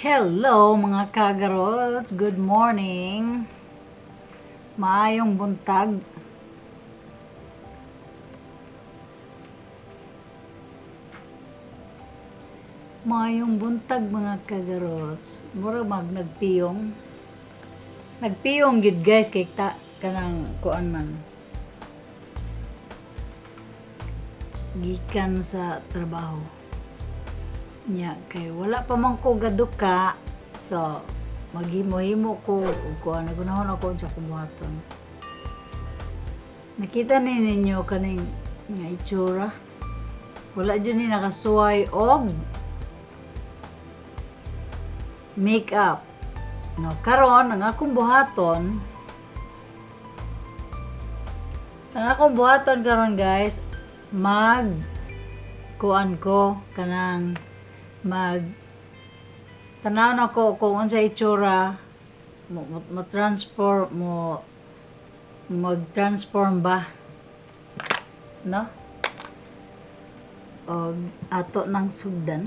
Hello mga kagaros, good morning. Maayong buntag. Maayong buntag mga kagaros. Mura nagpiyong. Nagpiyong gid guys kay kanang kuan man. Gikan sa trabaho. Nya kay wala pa man ko gaduka, so maghimo-himo ko kuan nagunahon ako sa kubuhaton. Nakita ni ninyo kaning nga itsura. Wala dyan ni nakasuway og makeup. No, karon ang akong buhaton karon guys, kuan ko kanang tanaw na ko kung unsa itsura mag-transform ba, no? O ato ng sugdan.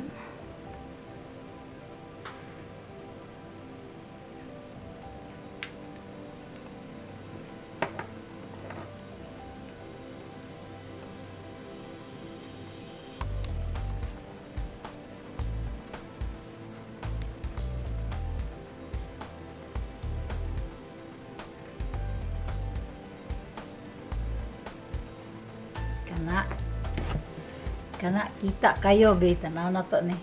Kana kita kayo gay tanaw na to ni.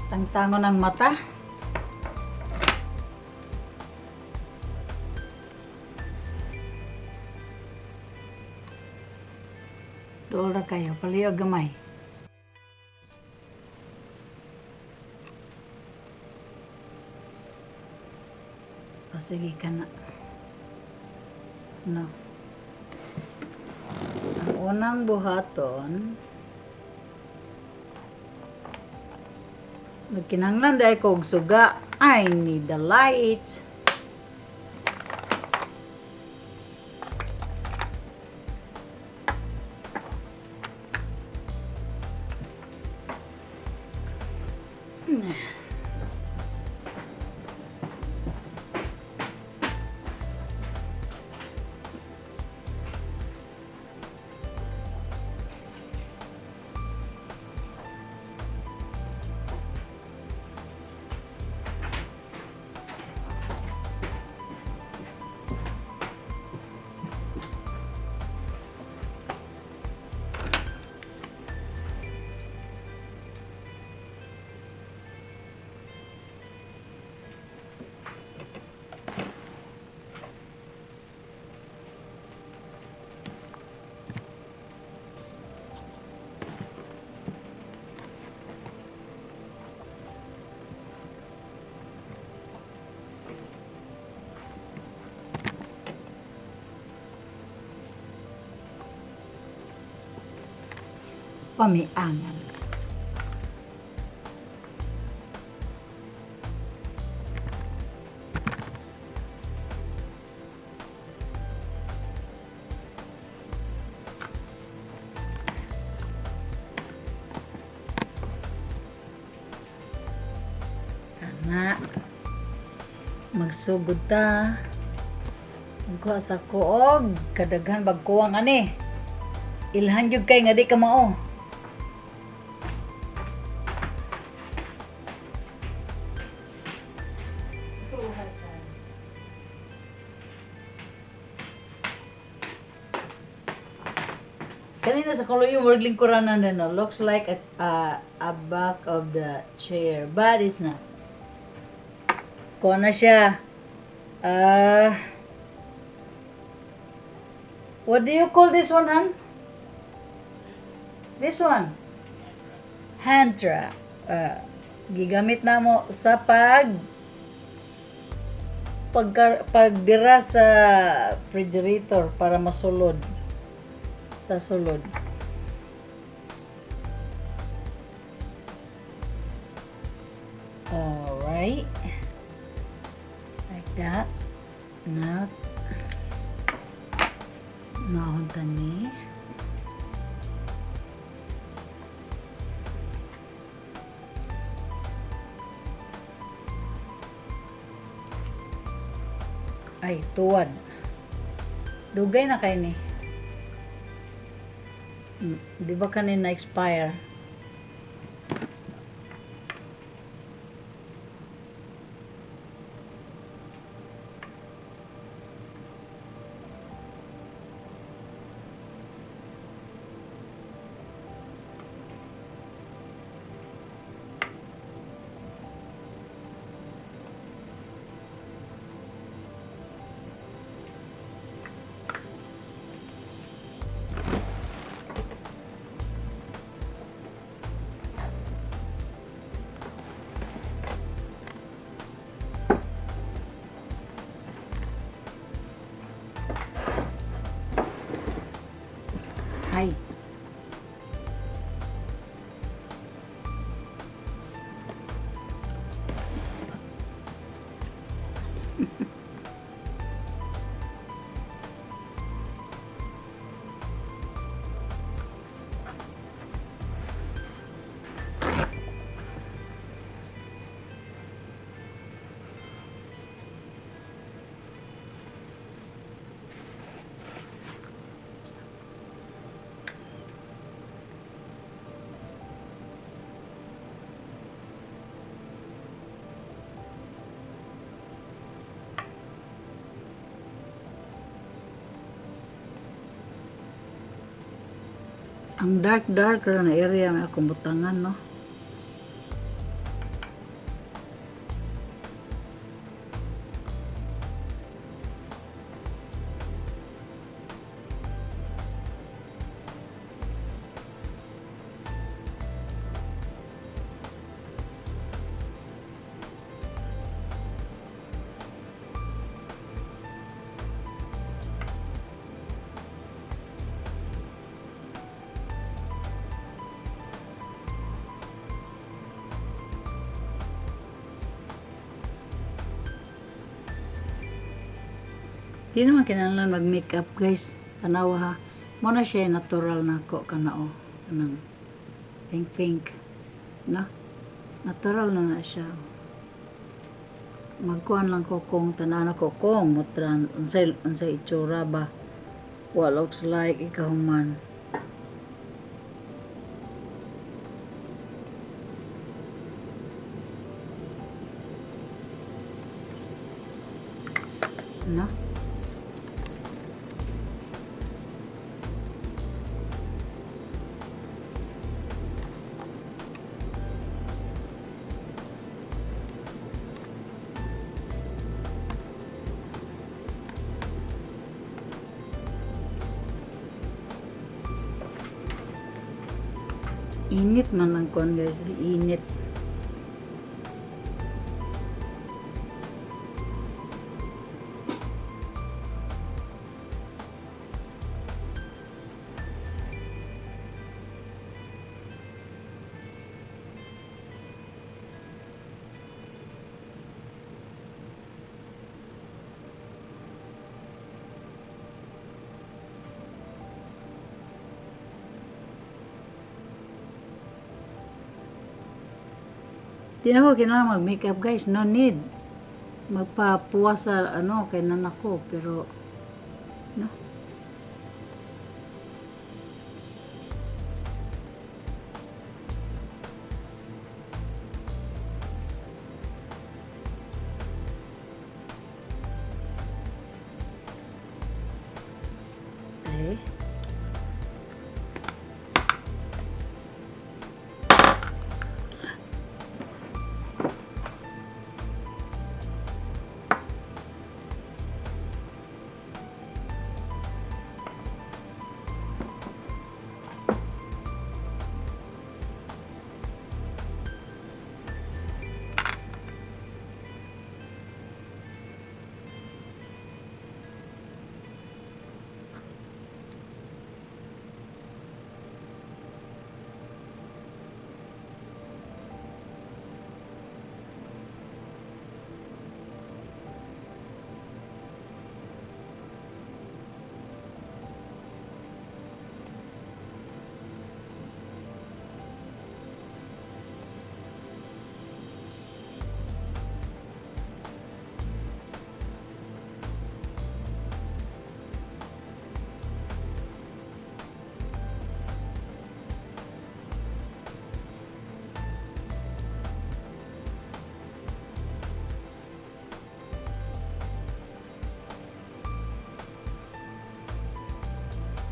Tangtangon ng mata. Dool ra kayo, paliyo gamay. O sige ka na. No. Ang unang buhaton, nagkinahanglan dahil kog suga. I need the light. Pamiangan. Ana magsugod ta. Magkuha sa kuog kadaghan bagkuwang ani. Ilhan jud kay nga di ka mao. Kanina sa kulo yung word lingkuranan na no, looks like a back of the chair, but it's not. Kuha na siya. What do you call this one, Han? This one? Hand trap. Gigamit na mo sa pagdira sa refrigerator para masulod. Sa sulod. Alright. Like that. Now, Nahunta ni. Ay, tuwad. Dugay na kayo ni. Di ba kanina expire? Ay. Ang dark na area may akong butangan, no? Di naman kinahanglan mag-makeup, guys. Tanawa ha. Muna siya natural na ko kanao. Kanang pink. No? Natural na siya. Magkuhan lang ko kung tanaw ko kung mutran unsay itsura ba. What looks like ikaw man. No? Init man ang kon, guys. Init. Di na ko kinahanglan mag-makeup, guys. No need. Magpapuwas sa kay nanak ko. Pero, no. Okay.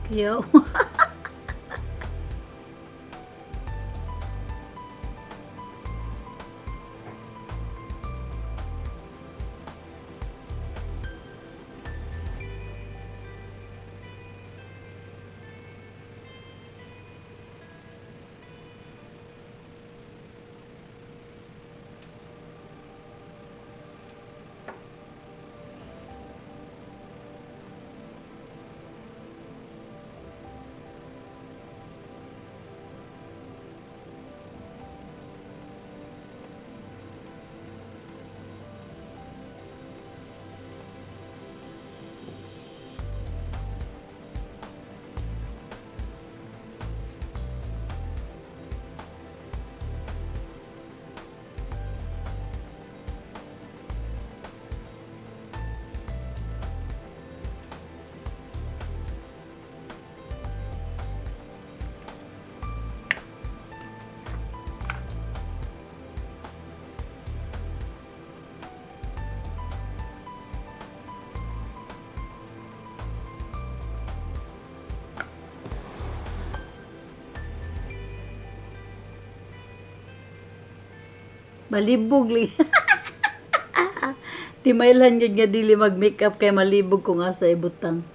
Yo. Malibog li. Timaylan yun nga dili mag-makeup kay malibog kung asa ibutang.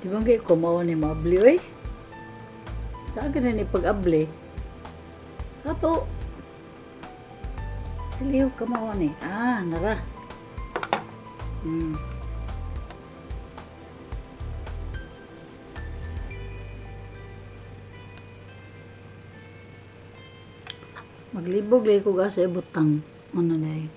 Di ba kayo kumawa ni Mabli, oy? Saan ka na ni pag-abli? Kato. Siliw kamawa ni. Ah, nara. Maglibog lagi ko sa ibutang. Ano dahil?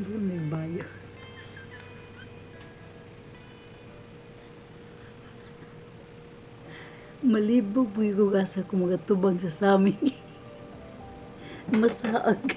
Doon may bayo. Malibog po yung gasa kung magatubang sa samin. Masaag.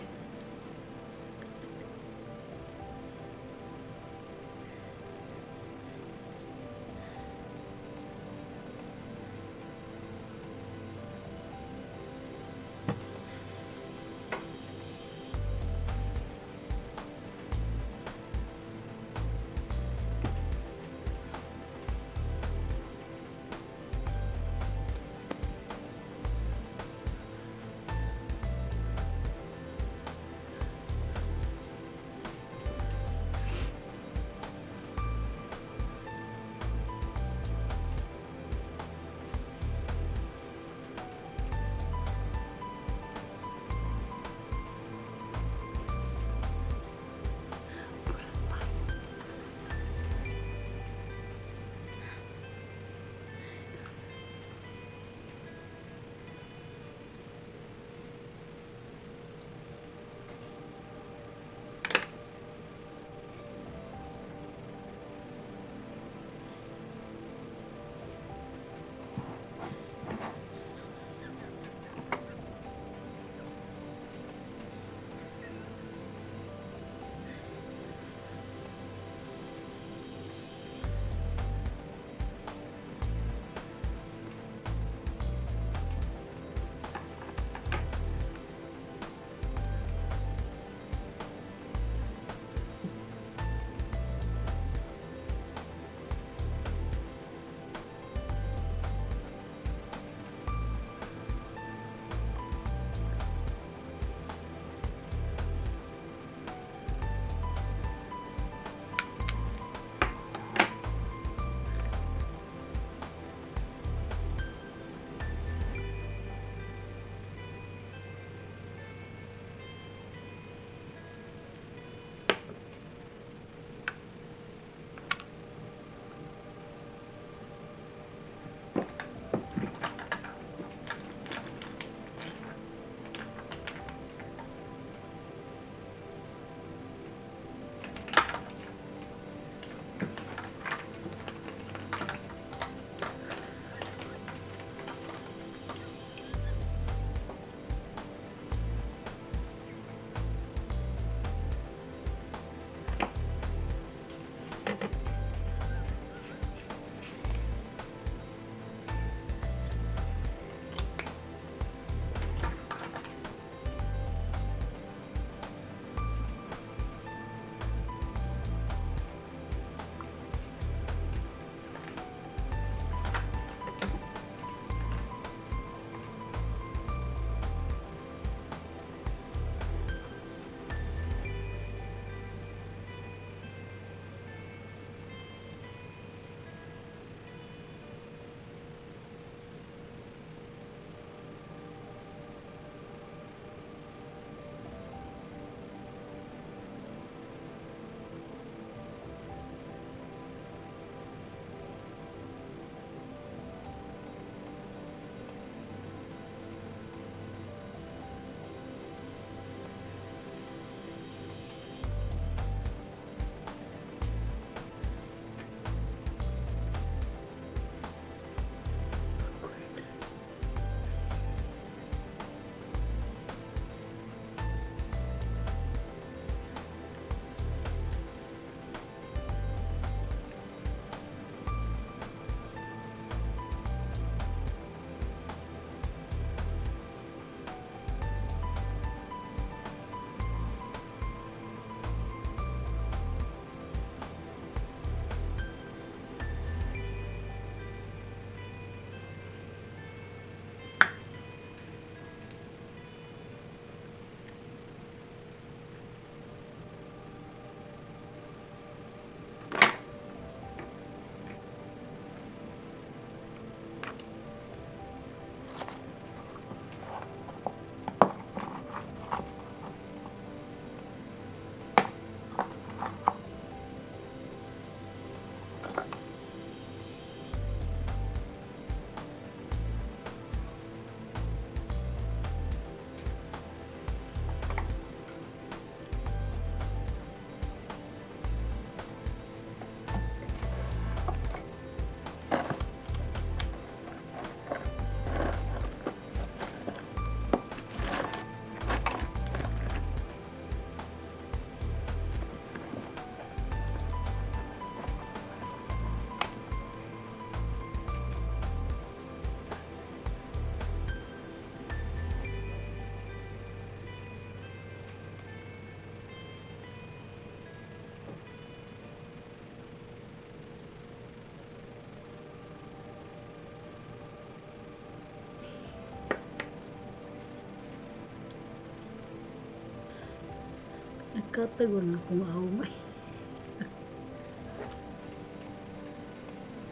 Nagkatago na akong ahumay.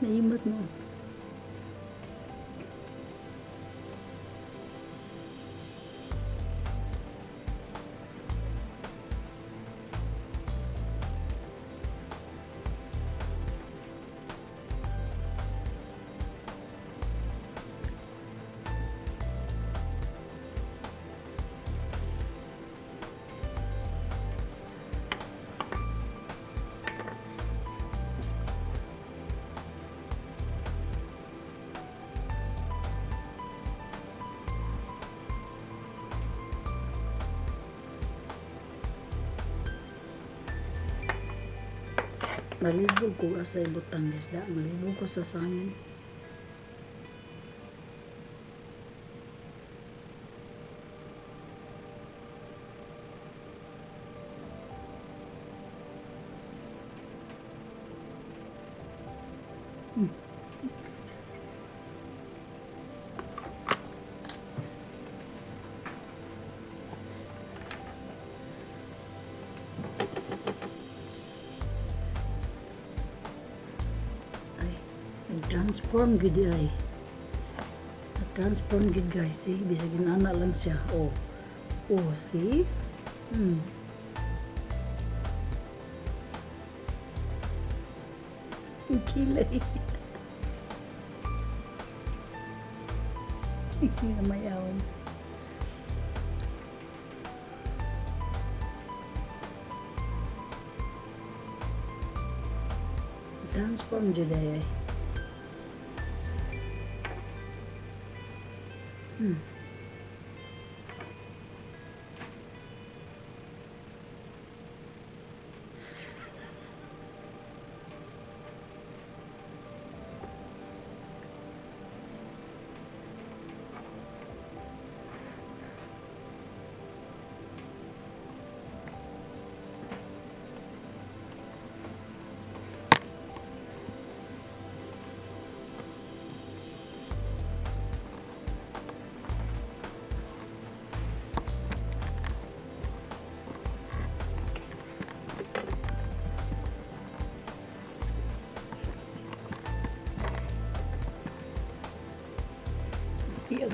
Naimat mo. Malibog ko sa ibutang isda. Malibog ko sa sangin. Transform gid ay. Transform gid guys, see? Bisag inana lang siya. Oh. Oh, see? Ang kilay. Namayawan. Transform gid ay. Yan.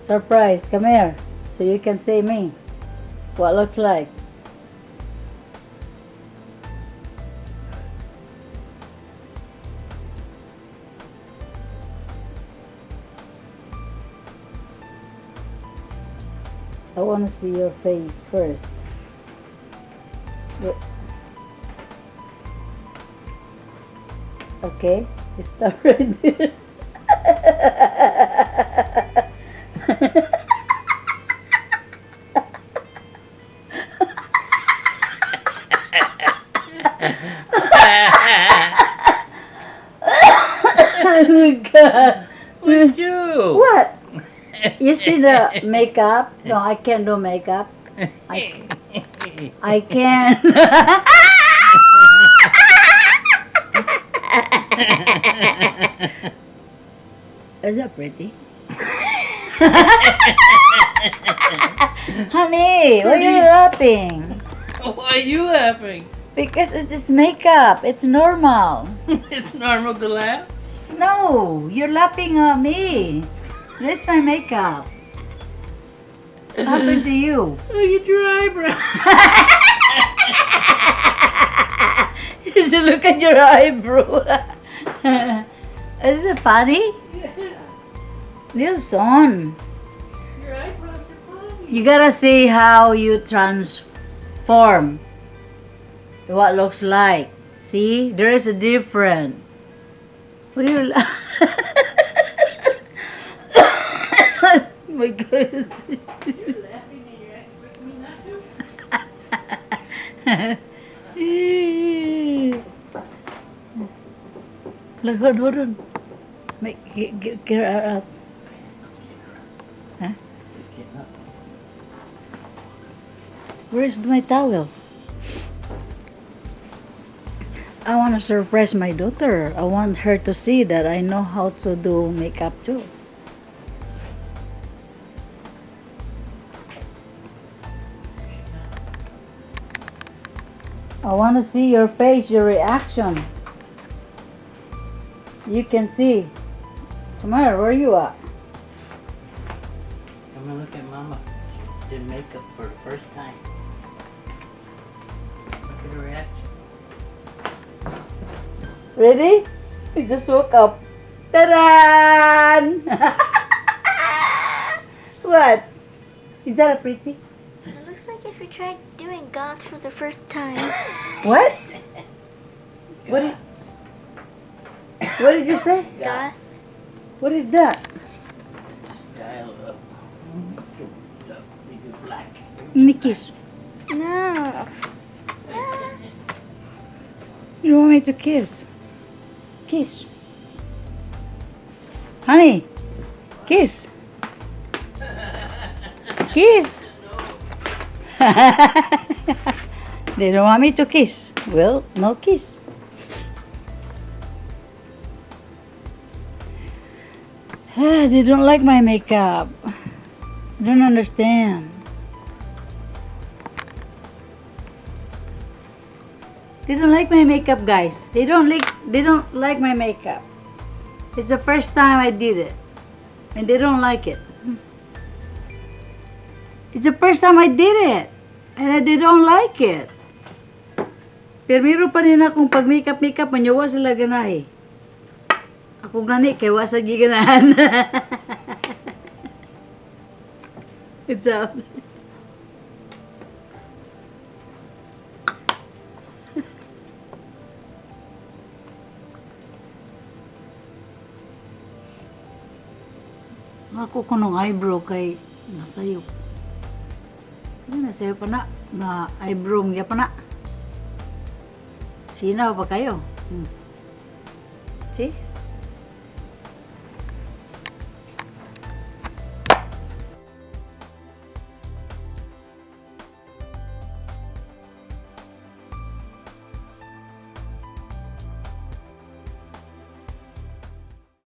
Surprise, come here. So you can see me. What looks like. I want to see your face first. Okay, stop right there. Oh my God. Would you? What? You see the makeup? No, I can't do makeup. I can. Is that pretty? Honey, why are you laughing? Why are you laughing? Because it's just makeup. It's normal. It's normal to laugh. No, you're laughing at me. That's my makeup. What happened to you? Look at your eyebrow. Just look at your eyebrow. Is it funny? Nilsson, Your eyebrows are funny. you gotta see how you transform. What looks like. See, there is a difference. What are you my goodness. You're laughing and you expect me not to? Look, hold on. Get her out. Huh? Where's my towel? I want to surprise my daughter. I want her to see that I know how to do makeup too. I want to see your face, your reaction. You can see. Tamara, where are you at? I'm gonna look at Mama. She did makeup for the first time. Look at her reaction. Ready? We just woke up. Ta-da! What? Is that a pretty? It looks like if you tried doing goth for the first time. What? What did you say? Goth? What is that? Style up. Make it black. Mickey's. No. You don't want me to kiss? Kiss. Honey, kiss. Kiss. They don't want me to kiss. Well, no kiss. They don't like my makeup. I don't understand. They don't like my makeup, guys. They don't like my makeup. It's the first time I did it, and they don't like it. It's the first time I did it, and they don't like it. Pero meron pa rin akong pag makeup, manyawa sila ganahe. Ako gani, kaya wasa giganahan. What's up? Ako kunong eyebrow kay nasayop. Nasayop pa na. Na eyebrow niya pa na. Sinaw pa kayo. See?